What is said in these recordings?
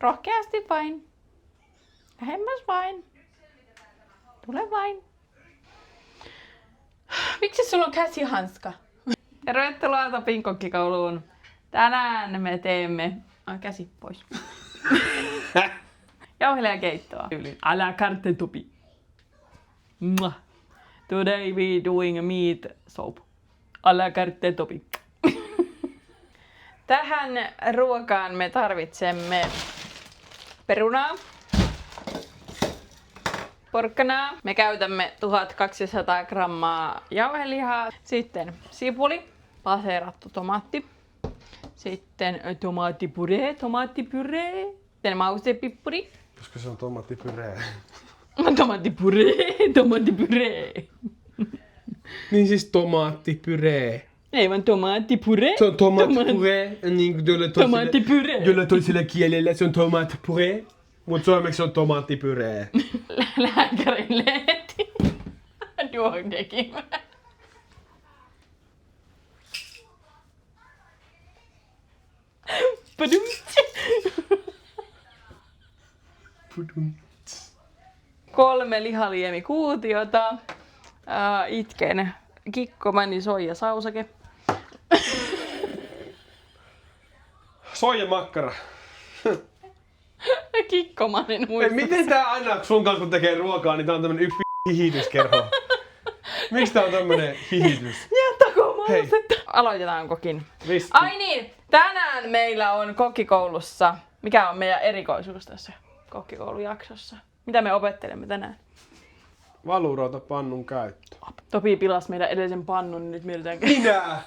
Rohkeasti vain. Lähemmäs vain. Tule vain. Miksi sulla on käsihanska? Tervetuloa Topin kokkikouluun. Tänään me teemme... käsi pois. Jauhelijakeittoa. À la carte Topi. Today we doing meat soup. À la carte Topi. Tähän ruokaan me tarvitsemme perunaa, porkkanaa. Me käytämme 1200 grammaa jauhelihaa. Sitten sipuli, paseerattu tomaatti. Sitten tomaattipuree. Sitten maustepippuri. Koska se on tomaattipyree. Tomaattipuree. Niin siis tomaattipyree. Ei vaan tomaattipuree. Se on tomaattipuree. Niin kuin jolle toisella kielellä se on tomaattipuree. Mut suomeksi se on tomaattipyree. Lääkärin lehti. Duodekin. Pudum. 3 lihaliemikuutiota. Itken kikkomani soijasausake. Soijamakkara. Kikkomanin muistus. Miten tää aina sun kanssa kun tekee ruokaa, niin tää on tämmönen yksi hihityskerho? Miksi tää on tämmönen hihitys? Jättäkö maustetta? Aloitetaankokin? Risti. Ai niin, tänään meillä on kokkikoulussa. Mikä on meidän erikoisuus tässä kokkikoulujaksossa? Mitä me opettelemme tänään? Valurauta pannun käyttö. Topi pilasi meidän edellisen pannun, niin nyt mietitään. Minä!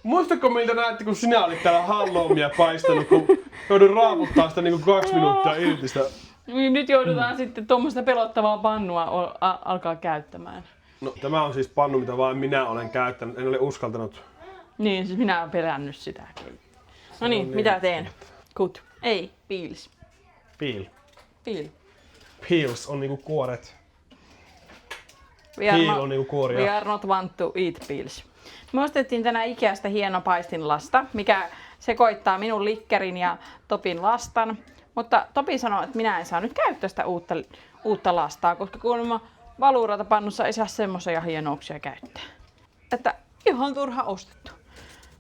Muistatko miltä näytti, kun sinä olit täällä halloumia paistanut, kun joudun raaputtaa sitä niinku 2 minuuttia irti sitä? Niin nyt joudutaan sitten tuommoista pelottavaa pannua alkaa käyttämään. No tämä on siis pannu, mitä vain minä olen käyttänyt. En ole uskaltanut. Niin, siis minä olen perännyt sitä. No niin, mitä teen? Kut. Ei, peels. Peel. Peel. Peels on niinku kuoret. We are Peel not- on niinku kuoria. We are not want to eat peels. Me ostettiin tänään Ikeasta hieno paistinlasta, mikä sekoittaa minun likkerin ja Topin lastan. Mutta Topi sanoi, että minä en saa nyt käyttää sitä uutta lastaa, koska kuulemma valuratapannussa ei saa semmoisia hienouksia käyttää. Että ihan turha ostettu.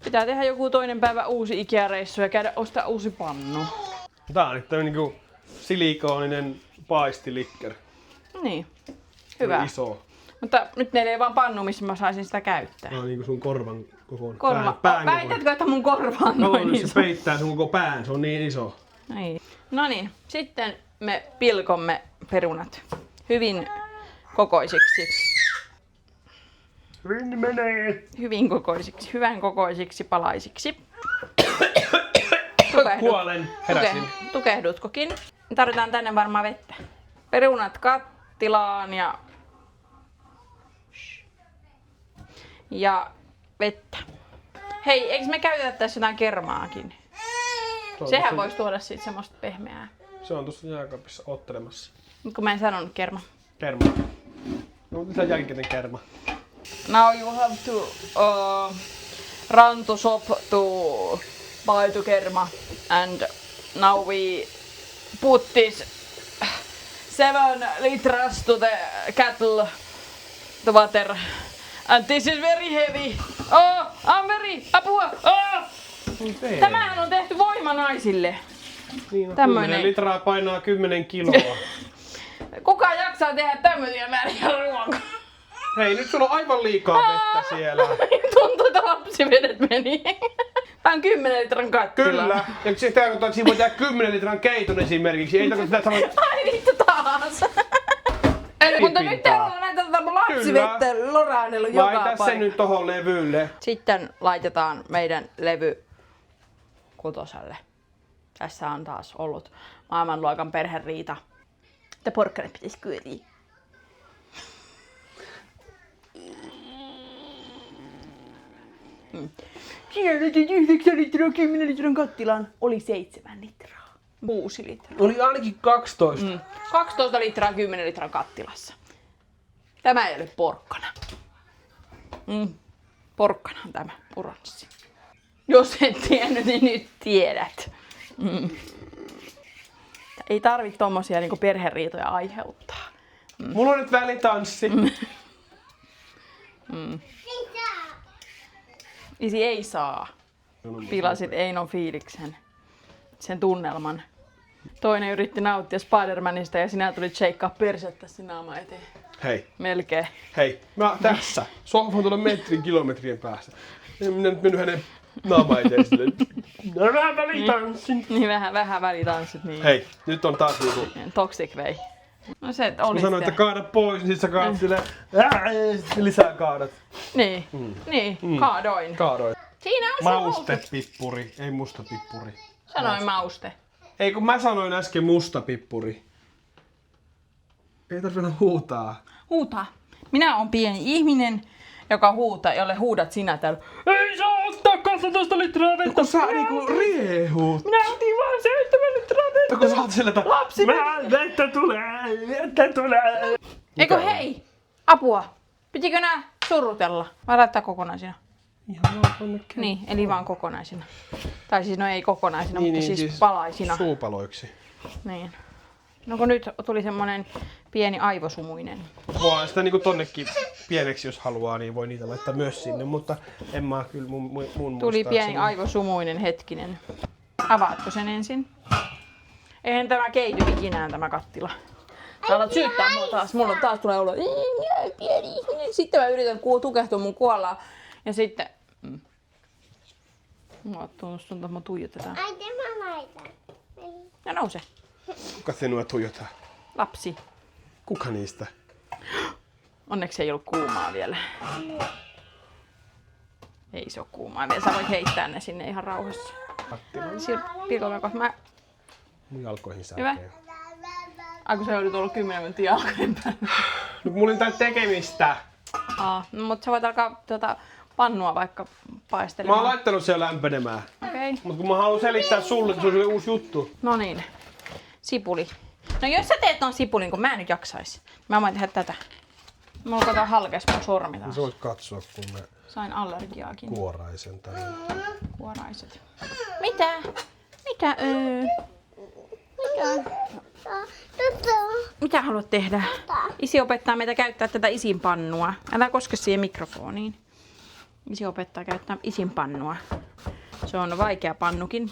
Pitää tehdä joku toinen päivä uusi Ikea-reissu ja käydä ostaa uusi pannu. Tää on nyt tämmönen niinku silikooninen paistilikker. Niin, hyvä. Iso. Mutta nyt meillä ei vaan pannu, missä mä saisin sitä käyttää. Tää on niinku sun korvan kokoinen. Korva. Pään Väitätkö, että mun korva on no, noin se iso? peittää sun koko pään, se on niin iso. Ei. No niin, sitten me pilkomme perunat hyvin kokoisiksi. Hyvin menee. Hyvän kokoisiksi palaisiksi. Kuolen. Heräsin. Tukehdutkokin? Tarvitaan tänne varmaan vettä. Perunat kattilaan ja vettä. Hei, eikö me käytetä tässä jotain kermaakin? Sehän voisi tuoda siitä semmoista pehmeää. Se on tuossa jääkaapissa ottelemassa. Nyt kun mä en sanonut kerma. Kerma. No, mitä jälkikäteen kerma? Now you have to run to shop to buy the kerma, and now we put this 7 liters to the kettle, the water, and this is very heavy. Oh, I'm very apua. Oh! Tämähän on tehty voimanaisille. Niin, Tämmönen. 10 litraa painaa 10 kiloa. Kuka jaksaa tehdä tämmöisiä määriä ruokaa? Hei, nyt sulla on aivan liikaa vettä siellä. Tuntuu, että lapsivedet meni. Tää on 10 litran kattila. Kyllä. Ja se tarkoittaa, että siinä voi tehdä 10 litran keiton esimerkiksi. Ei tarkoita sitä sanoa... Ai vittu taas! Mutta nyt täällä on näitä lapsivettä loraanellut joka Laita se paikka. nyt tohon levylle. Sitten laitetaan meidän levy kutoselle. Tässä on taas ollut maailmanluokan perheriita. Että porkkanat pitäisi kyöriä. Siinä laitettiin 9 litraa 10 litran kattilaan. Oli 7 litraa. 6 litraa. Oli ainakin 12. 12 litraa 10 litran kattilassa. Tämä ei ole porkkana. Porkkana on tämä oranssi. Jos et tiennyt, niin nyt tiedät. Ei tarvitse tommosia niinku perheriitoja aiheuttaa. Mulla on nyt välitanssi. Isi ei saa. Pilasit Einon fiiliksen. Sen tunnelman. Toinen yritti nauttia Spider-Manista ja sinä tulit sheikkaa persettä sinä naama eteen. Hei. Melkein. Hei. Mä tässä. Sohva on tuolla kilometrien päässä. Minä nyt mennyt hänen naama eteen silleen. Vähän välitanssin. Niin vähän välitanssit. Niin. Hei. Nyt on taas niinku... Toxic way. No se oli mä sanoin, että kaada pois, niin sit sä kaadat silleen. Lisää kaadat. Niin. Kaadoin. Kaadoin. Siinä on Maustepippuri, ei musta pippuri. Sanoin mauste. Ei kun mä sanoin äsken musta pippuri. Ei tarvitse huutaa. Huutaa. Minä olen pieni ihminen, joka huutaa, jolle huudat sinä täällä. Ei saa ottaa 12 litraa vettä. Kun sä niinku riehut. Minä otin vaan 7 litraa vettä. Kun sä oot sillä Lapsi. vettä tulee. Eikö hei? Apua. Pitikö nää surrutella? Vai laittaa kokonaisina? Ihan vaan tonne. Niin, eli vaan kokonaisina. Tai siis no ei kokonaisina, Niin, mutta niin, siis palaisina. Suupaloiksi. Niin. No kun nyt tuli semmonen pieni aivosumuinen. Voi sitä niinku tonnekin pieneksi jos haluaa, niin voi niitä laittaa myös sinne, mutta en mä kyllä mun Tuli pieni aivosumuinen hetkinen. Avaatko sen ensin? Eihän tämä keity ikinään tämä kattila. Sä alat syyttää mua taas. Mulla taas tulee olo. Pieni ihminen. Sitten mä yritän tukehtua mun kuollaan. Ja sitten... Mua tuntuu, että mua tuijotetaan. Ai, mä laitan. Ja nouse. Kuka sinua tuijotaa? Lapsi. Kuka niistä? Onneksi ei ollut kuumaa vielä. Ei se ole kuumaa vielä. Sä voit heittää ne sinne ihan rauhassa. Pilkomeko? Mä... Mun jalkoihin Hyvä. särkee. Ai kun sä joudut olla 10 minuuttia jalkojen päällä. No mulla on tää tekemistä. No, mutta sä voit alkaa pannua vaikka Mä paistelemaan. oon laittanut sen lämpenemään. Okei. Mut kun mä haluan selittää sulle, että se on sulle uusi juttu. No niin. Sipuli. No jos sä teet ton sipulin, kun mä en nyt jaksais. Mä voin tehdä tätä. Mulla kato halkes mun sormi taas. Sä voit katsoa, kun mä Sain allergiaakin. kuoraisen tänne. Kuoraiset. Mitä? Mitä? Mitä? Mitä haluat tehdä? Isi opettaa meitä käyttää tätä isin pannua. Älä koske siihen mikrofoniin. Isi opettaa käyttää isin pannua. Se on vaikea pannukin.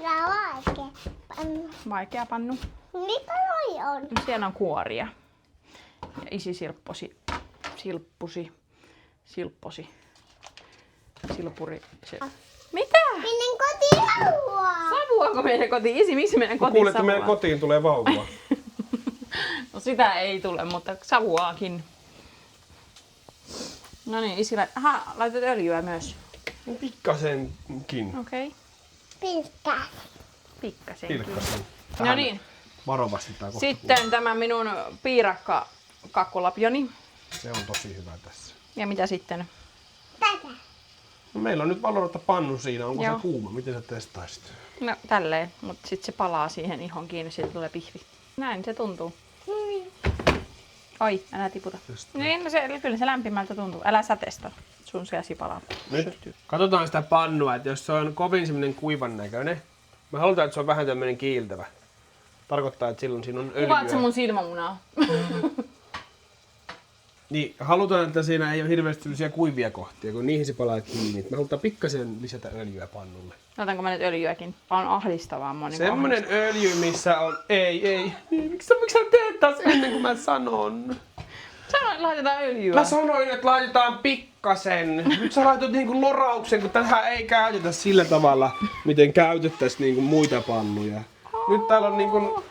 Tää on vaikea pannu. Vaikea pannu. Mitä noi on? Siellä on kuoria. Ja isi silppuri. Mitä? Menen kotiin haluaa. Savuako meidän kotiin? Isi, miksi meidän kotiin Kuulet, että savuaa? meidän kotiin tulee vauva. No sitä ei tule, mutta savuaakin. No niin, isi laitat öljyä myös. Pikkasenkin. Okei. Pilkkaa. Pikkasenkin. Pilkkasen. No niin. Varovasti tää kohta. Sitten tämä minun piirakka-kakkulapjoni. Se on tosi hyvä tässä. Ja mitä sitten? Tätä. No, meillä on nyt valorata pannu siinä. Onko Joo. se kuuma? Miten sä testaisit? No tälleen, mutta sitten se palaa siihen ihon kiinni, siitä tulee pihvi. Näin se tuntuu. Oi, älä tiputa. Niin, no kyllä se lämpimältä tuntuu. Älä sätestä. Sun käsi palaa. Nyt katsotaan sitä pannua, että jos se on kovin semmonen kuivan näköinen. Me halutaan, että se on vähän tämmönen kiiltävä. Tarkoittaa, että silloin siinä on öljyä. Kuvaat sä mun silmämunaa? Niin, halutaan, että siinä ei ole hirveästi sellaisia kuivia kohtia, kun niihin se palaa kiinni. Me halutaan pikkasen lisätä öljyä pannulle. Otanko mä nyt öljyäkin? On ahdistavaa mua. Semmonen öljy, missä on... Ei. Miksi sä teet taas ennen kuin mä sanon? Sanoin, laitetaan öljyä. Mä sanoin, että laitetaan pikkasen. Nyt sä laitat niinku lorauksen, kun tähän ei käytetä sillä tavalla, miten käytettäisiin niinku muita pannuja. Nyt täällä on niinku...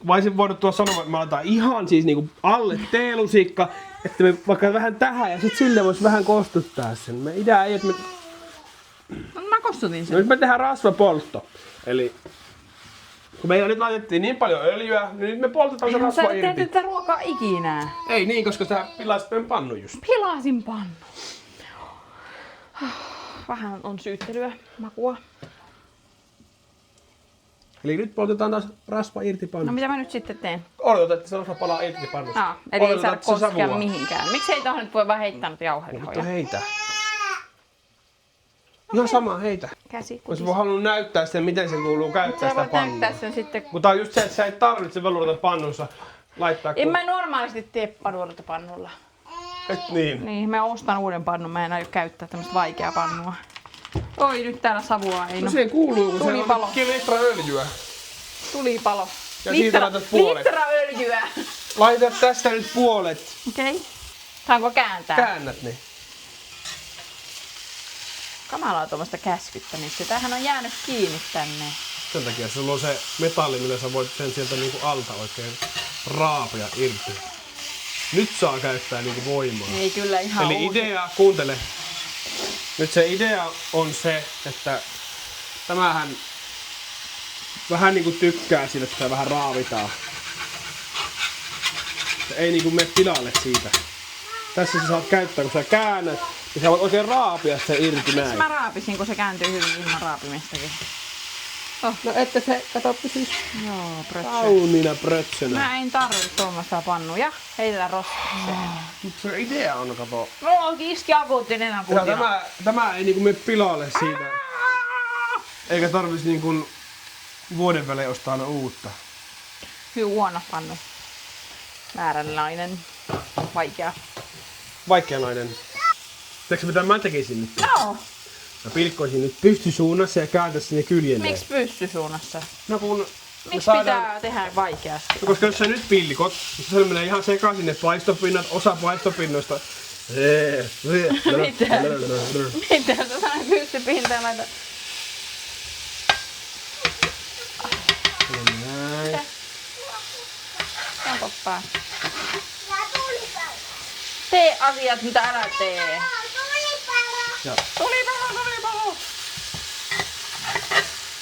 Mä olisin voinut tuossa sanoa, että mä laitan ihan siis niinku alle teelusikka, että me vaikka vähän tähän ja sit sille vois vähän kostuttaa sen. Me idea ei, että me... No, mä kostutin sen. No nyt me tehdään rasvapoltto. Eli kun me nyt laitettiin niin paljon öljyä, niin nyt me poltetaan se rasva Sä et irti. tehty tätä ruokaa ikinä. Ei niin, koska sä pilasit meidän pannu just. Pilasin pannu. Vähän on syyttelyä, makua. Eli nyt poltetaan taas rasva irti No pannusta. mitä mä nyt sitten teen? Odotat, että se rasva palaa irti pannusta. Eli ei Odotat, saa että se koskea savuaa. mihinkään. Miksi ei tohon nyt voi vaan heittää nyt Mutta jauhelihoja? heitä. Ihan sama, heitä. Käsi Olisi halunnut näyttää sitä, miten se kuuluu käyttää Sä sitä voit pannua. näyttää sen sitten. Mutta tää on just se, että sä et tarvitse velurata pannussa laittaa. En mä normaalisti tee panuorta pannulla. Et niin. Niin, mä ostan uuden pannun. Mä en aio käyttää tämmöstä vaikeaa pannua. Oi, nyt täällä savua ei. No se kuuluu, kun se Tulipalo. on litra öljyä. Tulipalo. Ja siitä laitat puolet. Litra öljyä. Laitat tästä nyt puolet. Okei. Okay. Saanko kääntää? Käännät ne. Kamalaa tuommoista käskyttämistä. Tämähän on jäänyt kiinni tänne. Sen takia sulla on se metalli, millä sä voit sen sieltä niinku alta oikein raapia irti. Nyt saa käyttää niinku voimaa. Ei kyllä ihan Eli uusi. idea, kuuntele. Nyt se idea on se, että tämähän vähän niinku tykkää siitä, että sitä vähän raavitaan. Se ei niinku mene pilalle siitä. Tässä sä saat käyttää, kun sä käännät, niin sä voit oikein raapia sen irti näin. Mä raapisin, kun se kääntyy hyvin ilman raapimistakin. No että se, kato, pysyis Joo, prötsö. kauniina prötsönä. Mä en tarvitse tuommoista pannuja. Heitetään roskakseen. Mutta se idea on, kato. No, iski akuuttinen Ja akuuttinen. tämä ei niinku mene pilalle siitä. Eikä tarvitsisi niinku vuoden välein ostaa aina uutta. Hyvin huono pannu. Vääränlainen. Vaikea. Vaikealainen. Tiedätkö mitä mä tekisin nyt? No, Mä pilkkoisin nyt pystysuunnassa ja kääntäisin sinne kyljelleen. miksi pyssysuunnassa? No kun me Miksi saadaan... pitää tehdä vaikeasti? No koska jos sä nyt pilkot, niin se menee ihan sekaisin ne paistopinnat, osa paistopinnoista. Mitä sä sanoit pyssypintaan laita? Näin. On toppaa. Ja tulipalo. Tee asiat, mitä älä tee. Tulipalo. Ja Tulipalo.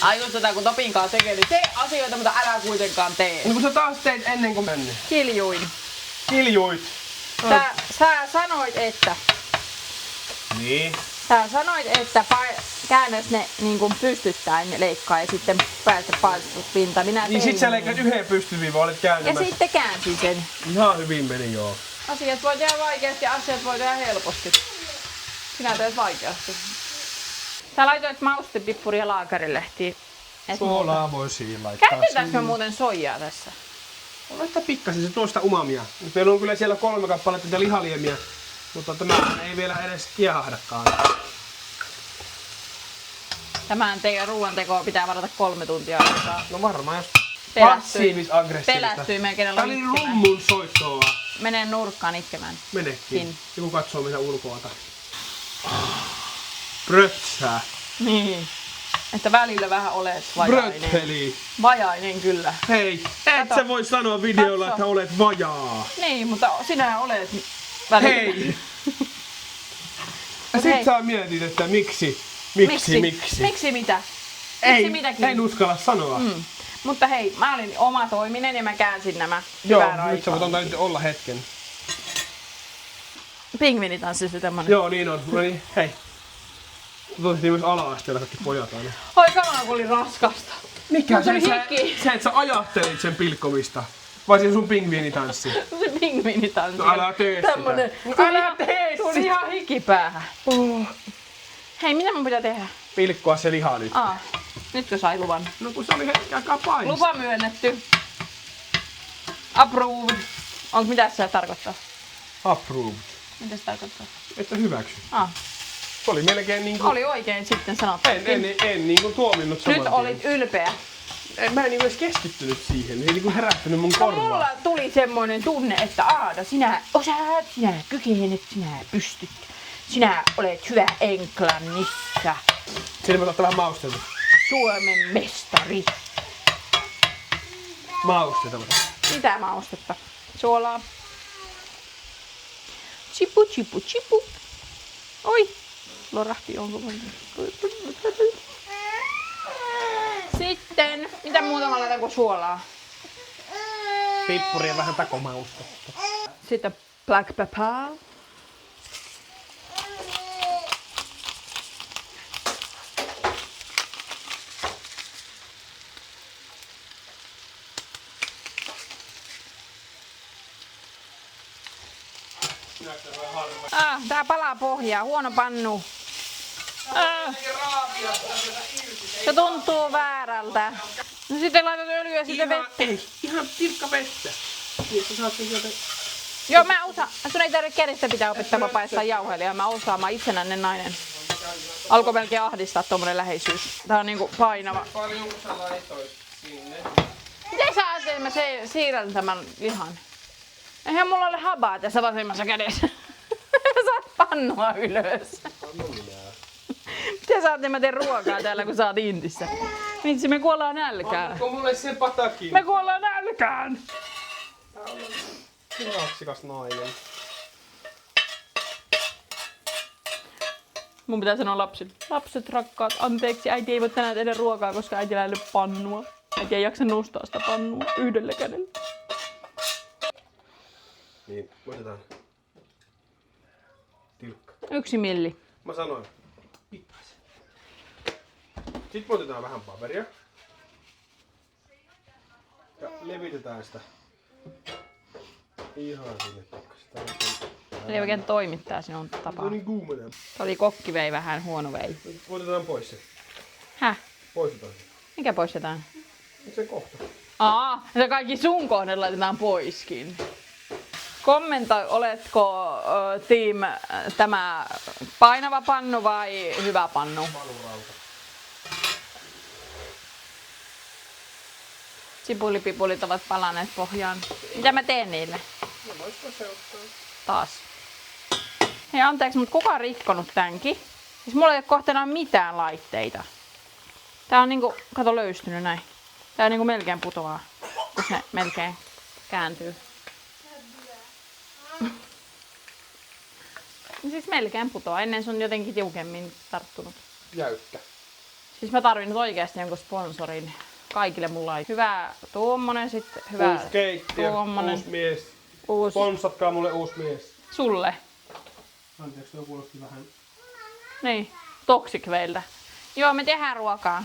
Ai just tätä kun Topin kanssa tekee, niin tee asioita, mitä älä kuitenkaan tee. niin kun sä taas teit ennen kuin meni. Kiljuin. Kiljuit. Sä sanoit, että käännös ne niin kuin pystyttäen leikkaa ja sitten päästä paistopinta. Minä Niin tein sit sä niin. leikkaat yhden pystyviivan, olet Ja kääntämässä. sitten käänsin sen. Ihan hyvin meni joo. Asiat voi tehdä vaikeasti ja asiat voi tehdä helposti. Sinä teet vaikeasti. Sä laitoit maustepippuria laakerilehtiin. Suolaa voi siinä laittaa. Käytetäänkö me muuten soijaa tässä? Laittaa pikkasen, se tuo sitä umamia. Nyt meillä on kyllä siellä 3 kappaletta niitä lihaliemiä, mutta tämä ei vielä edes kiehahdakaan. Tämän ruoantekoon pitää varata 3 tuntia aikaa. No varmaan jos Pelästyi. passiivis-aggressiivista. Pelästyi melkein Tää oli itkemään. rummun soittoa. Mene nurkkaan itkemään. Menekin. Sin. Joku katsoo meitä ulkoalta. Prötsää. Niin. Että välillä vähän olet vajainen. Brötteli. Vajainen kyllä. Hei, et Kato. sä voi sanoa videolla, Katso. että olet vajaa. Niin, mutta sinä olet välillä. Hei! Mut Sit hei. sä mietit, että miksi? Miksi mitä? Ei, Miksi mitäkin? en uskalla sanoa. Mutta hei, mä olin oma toiminen ja mä käänsin nämä Joo, hyvään nyt sä aikaan. voit antaa nyt olla hetken. Pingviinitanssi se tämmönen. Joo, niin on. No niin, hei. Tuotettiin myös ala-asteella kaikki pojat aina. Oi kamala, kun oli raskasta. Mikä? Mut se oli sä, hiki. sä et sä ajattelit sen pilkkomista. Vai se sun pingviinitanssi? Se pingviinitanssi. No älä tee sitä. Tämmönen. Älä tee Tuli sitä. ihan hikipäähän. Oh. Hei, mitä mun pitää tehdä? Pilkkoa se liha nyt. Nytkö sai luvan? No kun se oli hetki aikaa paista. Lupa myönnetty. Approved. Onko mitä se tarkoittaa? Approved. Mitä se tarkoittaa? Että hyväksy. Se oli melkein niinku... Oli oikein sitten sanottu. En niinku tuominnut saman Nyt tien. olit ylpeä. Mä en niinku edes keskittynyt siihen. Ei niinku herättänyt mun No, korvaa. mulla tuli semmoinen tunne, että Aada, sinä osaat, sinä kykenet, sinä pystyt. Sinä olet hyvä Englannissa. Siinä mä ottaa vähän mausteita. Suomen mestari. Mausteita. Mitä maustetta? Suolaa. Chipu, chipu, chipu. Oi, lorahti jonkun. Sitten, mitä muuta mä laitan kuin suolaa? Pippuria vähän takomaustetta. Sitten black pepper. Tää palaa pohjaa, huono pannu. Se tuntuu väärältä. No sitten laitat öljyä ja sitten vettä. Ei, ihan pilkka vettä. Niin sä saat sen sieltä... Joo, mä osaan. Sun ei tarvitse kädestä pitää opettaa paistaa jauhelia. Mä osaan, mä oon itsenäinen nainen. Alkoi melkein ahdistaa tommonen läheisyys. Tää on niinku painava. Paljonko sä laitoit sinne? Miten sä ajattelet, että mä siirrän tämän lihan? Eihän mulla ole habaa tässä vasemmassa kädessä. Mä saat pannua ylös. Miten sä ajattelet, että mä teen ruokaa täällä, kun sä oot Intissä? Vitsi, me kuollaan nälkään. Onko mulle sen patakin? Me kuollaan nälkään. Tää on raksikas nainen. Mun pitää sanoa lapsille. Lapset rakkaat, anteeksi, äiti ei voi tänään tehdä ruokaa, koska äitillä ei ole pannua. Äiti ei jaksa nostaa sitä pannua yhdellä kädellä. Niin, otetaan. Tilkka. 1 milli. Mä sanoin. Pikkasen. Sitten me otetaan vähän paperia. Ja levitetään sitä. Ihan sinne pikkasen. Se ei oikein toimittaa sinun tapaa. No niin kuumenee. Oli kokki vei vähän, huono vei. Otetaan pois se. Häh? Poistetaan se. Mikä poistetaan? Se kohta. Se kaikki sun kohde laitetaan poiskin. Kommentoi, oletko team tämä painava pannu vai hyvä pannu? Palurauta. Sipulipipulit ovat palaneet pohjaan. Mitä mä teen niille? No voisiko se ottaa? Taas. Hei anteeksi, mutta kuka on rikkonut tämänkin? Siis mulla ei ole kohta enää mitään laitteita. Tää on niinku, kato löystynyt näin. Tää on niinku melkein putoaa, kun se melkein kääntyy. Siis melkein putoaa, ennen se on jotenkin tiukemmin tarttunut. Jäykkä. Siis mä tarvin nyt oikeasti jonkun sponsorin kaikille mun laitteille. Hyvä tuommonen, sitten hyvä Uusi keittiö, tuommonen. uusi mies. Uusi. Sponsatkaa mulle uusi mies. Sulle. Anteeksi, tuo kuulosti vähän. Niin, Toxic Veiltä. Joo, me tehdään ruokaa.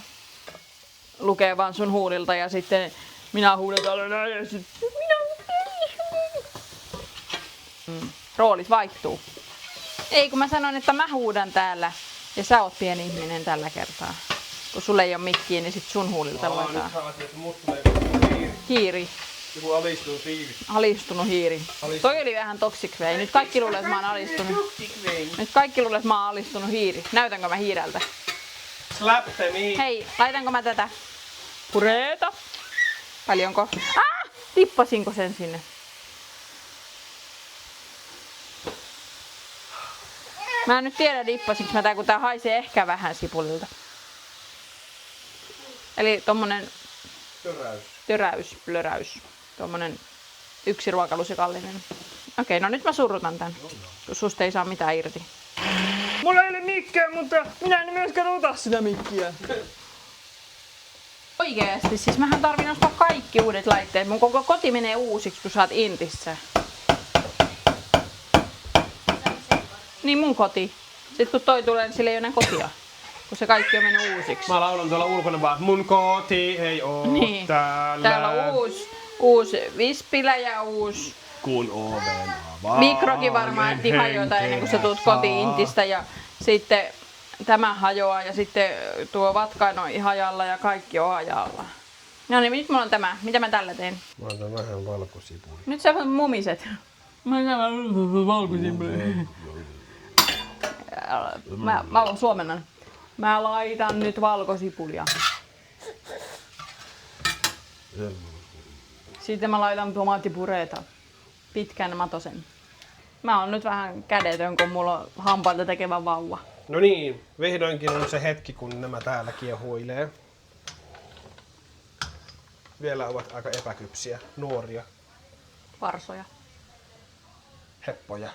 Lukee vaan sun huulilta ja sitten minä huudan täällä näin ja sitten roolit vaihtuu. Ei, kun mä sanon, että mä huudan täällä ja sä oot pieni ihminen tällä kertaa. Kun sulle ei oo mikkiä, niin sit sun huulilta luetaan. Nyt sä ajattelet, että mut tulee joku hiiri. Hiiri. Joku alistunut hiiri. Alistunut hiiri. Toi oli vähän Toxic Vei. Nyt kaikki luulee, että mä oon alistunut. Nyt kaikki luulee, että mä oon alistunut hiiri. Näytänkö mä hiireltä? Slap the me. Hei, laitanko mä tätä pureeta? Paljonko? Tippasinko sen sinne? Mä en nyt tiedä dippasinko mä tää, kun tää haisee ehkä vähän sipulilta. Eli tommonen plöräys. Tommonen 1 ruokalusikallinen. Okei, no nyt mä surrutan tän, kun susta ei saa mitään irti. Mulla ei ole mikkiä, mutta minä en myöskään ota sitä mikkiä. Oikeesti, siis mähän tarvin ostaa kaikki uudet laitteet. Mun koko koti menee uusiksi, kun sä oot Intissä. Niin mun koti. Sitten kun toi tulee, niin sillä ei ole enää kotia. Kun se kaikki on mennyt uusiksi. Mä laulan tuolla ulkona vaan, mun koti ei oo Niin. täällä. Täällä on uusi vispilä ja uusi Kun oven avaa. mikrokin varmaan ehti hajota ennen kuin sä tuut kotiin Intistä. Ja sitten tämä hajoaa ja sitten tuo vatkain on hajalla ja kaikki on hajalla. No niin, nyt mulla on tämä. Mitä mä tällä teen? Mä otan vähän valkosipuli. Nyt sä mumiset. Mä otan valkosipuli. Mä suomennan. Mä laitan nyt valkosipulia. Sitten mä laitan tomaattipureeta. Pitkän matosen. Mä oon nyt vähän kädetön, kun mulla on hampaita tekevä vauva. No niin, vihdoinkin on se hetki, kun nämä täällä kiehuilee. Vielä ovat aika epäkypsiä, nuoria, Varsoja. heppoja.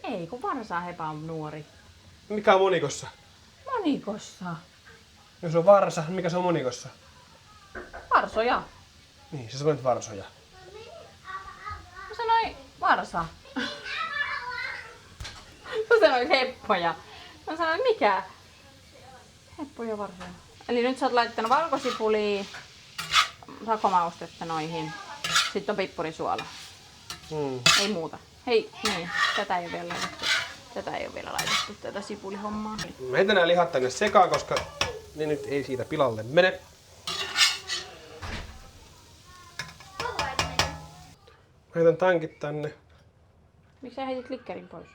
Ei, kun varsa hepä on nuori. Mikä on monikossa? Monikossa. Jos on varsa, mikä se on monikossa? Varsoja. Niin, sä sanoit varsoja. Mä sanoin varsa. Mä sanoin heppoja. Mä sanoin mikä? Heppoja varsoja. Eli nyt sä oot laittanut valkosipulia, sakomaustetta noihin. Sitten on pippurisuola. Ei muuta. Hei, niin. Tätä ei ole vielä laitettu. Tätä ei ole vielä laitettu, tätä sipulihommaa. Mä heitän nää lihat tänne sekaan, koska ne nyt ei siitä pilalle mene. Mä heitän tämänkin tänne. Miksi sä heitit klikkerin pois?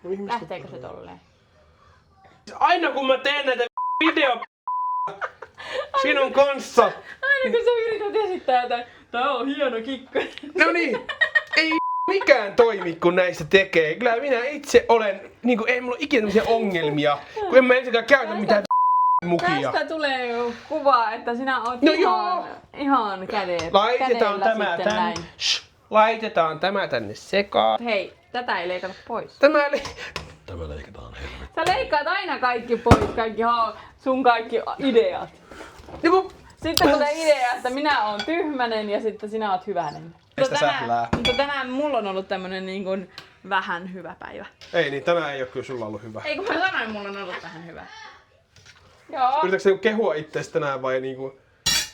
No, ihmiset- Lähteekö se tolleen? Aina kun mä teen näitä video sinun kanssa. Aina kun sä yrität esittää jotain, tää on hieno kikka. No niin, ei mikään toimi kun näistä tekee. Kyllä minä itse olen, niinku ei mulla ole ikinä tämmöisiä ongelmia, kun en mä ensinnäkään käytä mitään mukia. Tästä tulee kuva, että sinä oot No ihan kädellä. Laitetaan tämä sitten tänne. näin. Laitetaan tämä tänne sekaan. Hei, tätä ei leikata pois. Tämä leikataan helvetti. Sä leikkaat aina kaikki pois, sun kaikki ideat. Joku Sitten tulee idea, että minä oon tyhmänen ja sitten sinä oot hyvänen. Mistä sählää? Mutta tänään mulla on ollut tämmönen niin kuin vähän hyvä päivä. Ei niin, tänään ei oo kyllä sulla ollut hyvä. Ei kun mä sanoin, mulla on ollut vähän hyvä. Joo. Yritätkö sä kehua itseäsi tänään vai niinku...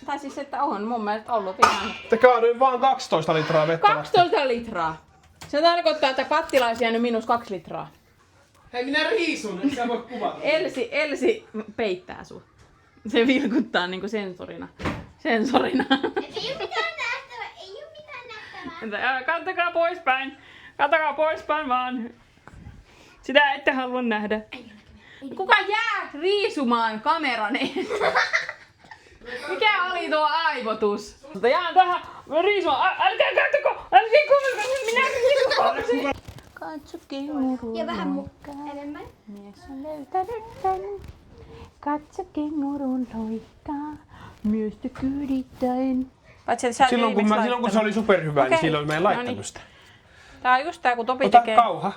Tai siis, että on mun mielestä ollut ihan... Te kaaduin vaan 12 litraa vettä. 12 litraa. Se tarkoittaa, että kattila olisi jäänyt -2 litraa. Hei minä riisun, et sä voi kuvata. Elsi peittää sut. Se vilkuttaa niinku sensorina. Sensorina. Ei oo mitään nähtävää. Ei oo mitään nähtävää. Kattokaa poispäin. Kattokaa poispäin vaan. Sitä ette halua nähdä. Kuka jää riisumaan kameran eessä? Mikä oli tuo aivotus? Mutta jään tähän riisumaan. Älkää kattoko! Älkää kuulko! Minä riisumaan! Katso kengurun Ja vähän enemmän. Mies on löytänyt tän. Katso kengurun loikkaa. Miestä kyydittäen. Silloin kun se oli superhyvä, Okei. niin silloin mä en laittanut Noniin. sitä. Tää on just tää, kun Topi Ota tekee, kauha.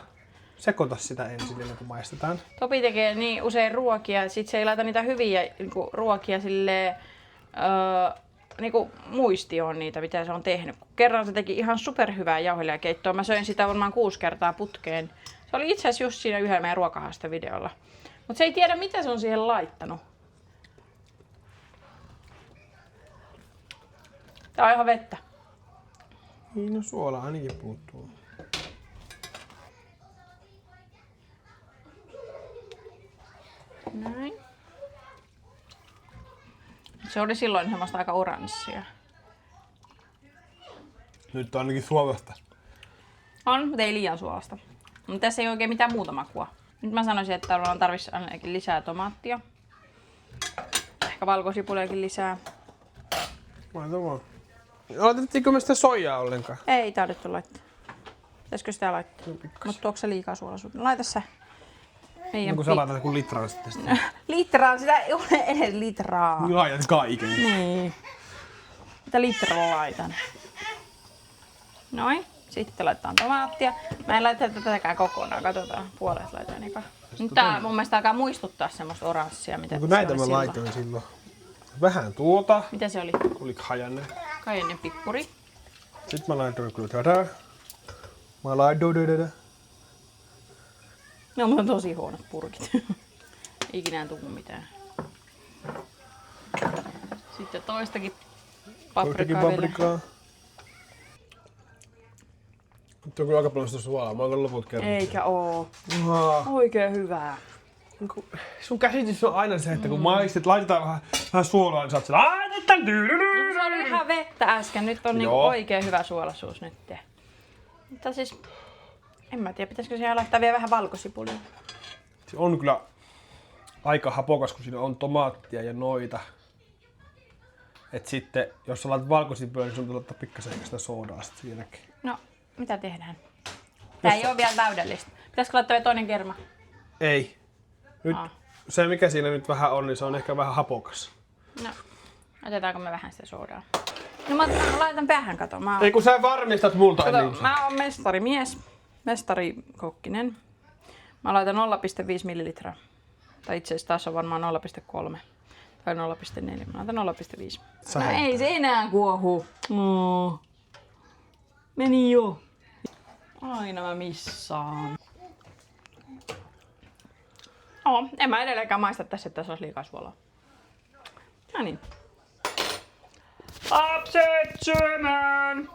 Sekoita sitä ensin ennen kuin maistetaan. Topi tekee niin usein ruokia, sit se ei laita niitä hyviä niinku, ruokia silleen, niinku muistioon niitä, mitä se on tehnyt. Kerran se teki ihan superhyvää jauhelijakeittoa. Mä söin sitä varmaan 6 kertaa putkeen. Se oli itse asiassa just siinä yhdellä meidän ruokahaastevideolla. Mut se ei tiedä, mitä se on siihen laittanut. Tää on ihan vettä. Niin, no suola ainakin puuttuu. Näin. Se oli silloin semmoista aika oranssia. Nyt on ainakin suolasta. On, mutta ei liian suolasta. Mutta tässä ei oikein mitään muuta makua. Nyt mä sanoisin, että on tarvitsisi ainakin lisää tomaattia. Ehkä valkosipuliakin lisää. Laita vaan. Laitettiinko me sitä soijaa ollenkaan? Ei tarvittu laittaa. Pitäisikö sitä laittaa? Mutta tuokse se liikaa suolaisuutta? Laita se. No kun sä laitat joku litran sitten sitä. Litraa, sitä ei ole edes litraa. Niin laitat kaiken. Niin. Mitä litralla laitan? Noin. Sitten laitetaan tomaattia. Mä en laita tätäkään kokonaan. Katsotaan. Puolet laitan eka. Nyt tää mun mielestä alkaa muistuttaa semmoista oranssia, mitä No kun se näitä oli mä silloin. laitoin silloin. Vähän tuota. Mitä se oli? Oliko hajanne? Cayenne pippuri. Sitten mä laitoin kyllä tätä. Mä laitoin tätä. No, mutta on tosi huonot purkit. Ikinä tuu mitään. Sitten toistakin paprikaa vielä. paprikaa. Nyt on kyllä aika paljon sitä suolaa. Mä otan loput kerran. Eikä oo. Uhaa. Oikein hyvää. Sun käsitys on aina se, että kun maistet, laitetaan vähän suolaa, niin sä oot siellä laitetaan. Se oli ihan vettä äsken. Nyt on niinku oikein hyvä suolaisuus nyt. Mutta siis, en mä tiedä, pitäisikö siellä laittaa vielä vähän valkosipulia. Se on kyllä aika hapokas, kun siinä on tomaattia ja noita. Et sitten, jos sä laitat valkosipulia, niin sun pitää laittaa pikkasen sitä soodaa sit siinäkin. No, mitä tehdään? Tää ei oo vielä täydellistä. Pitäisikö laittaa vielä toinen kerma? Ei. Nyt se mikä siinä nyt vähän on, niin se on ehkä vähän hapokas. No, otetaanko me vähän sitä soodaa? No mä laitan päähän, kato. Ei kun sä varmistat multa ennen Kato, kuin mä oon mestarimies, mestarikokkinen. Mä laitan 0,5 millilitraa. Tai itse asiassa taas on varmaan 0,3 tai 0,4. Mä laitan 0,5. No ei se enää kuohu. No. Meni jo. Aina mä missaan. En mä edelleenkään maista tässä, että tässä olisi liikaa suolaa. No niin. Lapset syömään!